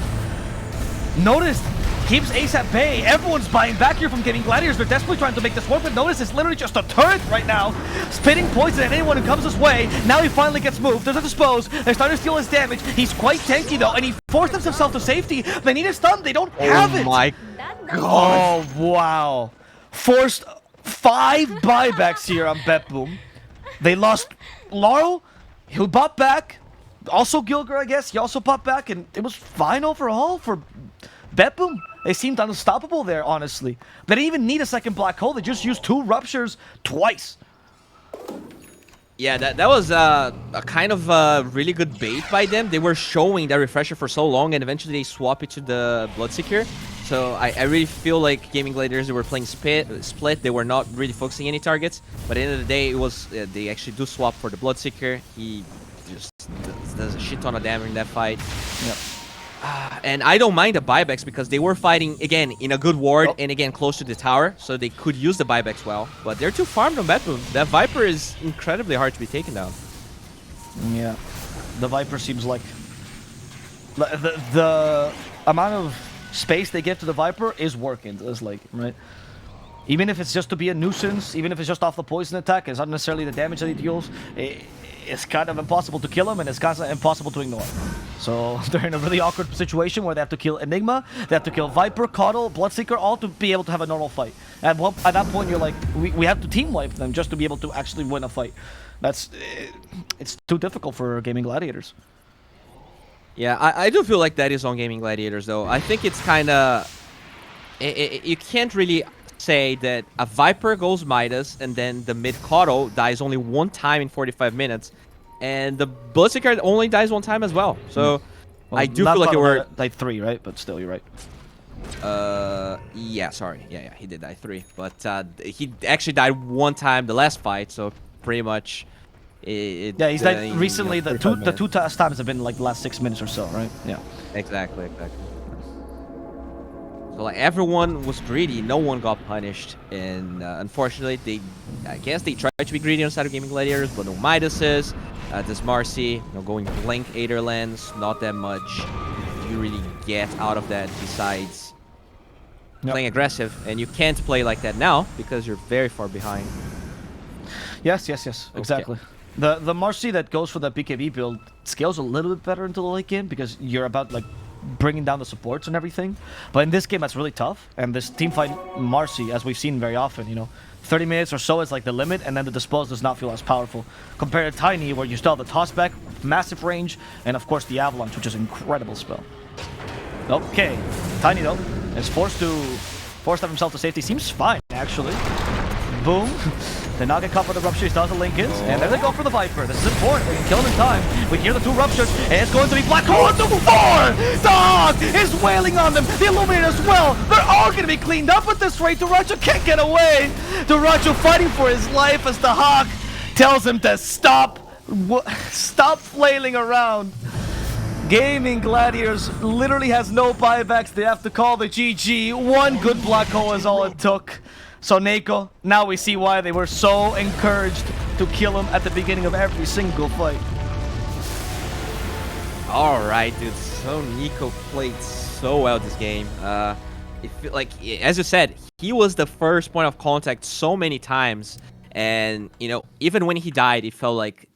Notice, keeps Ace at bay. Everyone's buying back here from Gaming Gladiators. They're desperately trying to make this work, but notice it's literally just a turret right now. Spitting poison at anyone who comes this way. Now he finally gets moved. There's a dispose. They're starting to steal his damage. He's quite tanky, though, and he forced himself to safety. They need a stun. They don't have it. Oh, my God. Oh, wow. Forced 5 buybacks here on BetBoom. They lost Laurel, who bought back. Also Gilger, I guess, he also popped back, and it was fine overall for BetBoom. They seemed unstoppable there, honestly. They didn't even need a second black hole. They just used 2 ruptures twice. Yeah, that was a kind of really good bait by them. They were showing that refresher for so long, and eventually they swap it to the Bloodseeker. So I really feel like Gaming Gladiators, they were playing split. They were not really focusing any targets. But at the end of the day, it was they actually do swap for the Bloodseeker. He just does a shit ton of damage in that fight. Yep. And I don't mind the buybacks because they were fighting, again, in a good ward and, again, close to the tower. So they could use the buybacks well. But they're too farmed on BetBoom. That Viper is incredibly hard to be taken down. Yeah. The Viper seems like... The amount of space they give to the Viper is working. It's like, right? Even if it's just to be a nuisance, even if it's just off the poison attack, it's not necessarily the damage that it deals. it's kind of impossible to kill him, and it's kind of impossible to ignore. So they're in a really awkward situation where they have to kill Enigma, they have to kill Viper, Coddle, Bloodseeker, all to be able to have a normal fight. At that point, you're like, we have to team wipe them just to be able to actually win a fight. It's too difficult for Gaming Gladiators. Yeah, I do feel like that is on Gaming Gladiators, though. I think it's kind of... You can't really say that a Viper goes Midas and then the mid Coddle dies only one time in 45 minutes, and the Bloodseeker only dies one time as well. So Well, I do feel like it were... like 3, right? But still, you're right. Yeah, sorry. Yeah, he did die 3. But he actually died one time the last fight, so pretty much... yeah, he's died recently. The two times have been like the last 6 minutes or so, right? Yeah. Exactly. So like everyone was greedy, no one got punished, and unfortunately I guess they tried to be greedy on side of Gaming Gladiators, but no Midases. This Marcy, going blank Aether Lens, not that much you really get out of that besides playing aggressive, and you can't play like that now because you're very far behind. Yes, exactly. The Marcy that goes for the BKB build scales a little bit better into the late game because you're about like bringing down the supports and everything. But in this game, that's really tough. And this teamfight Marcy, as we've seen very often, 30 minutes or so is like the limit, and then the Dispose does not feel as powerful. Compared to Tiny, where you still have the Tossback, massive range, and of course the Avalanche, which is an incredible spell. Okay, Tiny though is forced to have himself to safety. Seems fine, actually. Boom. Did not get caught by the rupture. He still has the Linkins. And there they go for the Viper. This is important. They can kill him in time. We hear the 2 ruptures. And it's going to be Black Hole into 4! Dog is wailing on them. The Illuminator as well. They're all going to be cleaned up at this rate. Duracho can't get away. Duracho fighting for his life as the Hawk tells him to stop flailing around. Gaming Gladiators literally has no buybacks. They have to call the GG. One good Black Hole is all it took. So Neko, now we see why they were so encouraged to kill him at the beginning of every single fight. Alright, dude. So Neko played so well this game. It feel like, as you said, he was the first point of contact so many times. And, even when he died, it felt like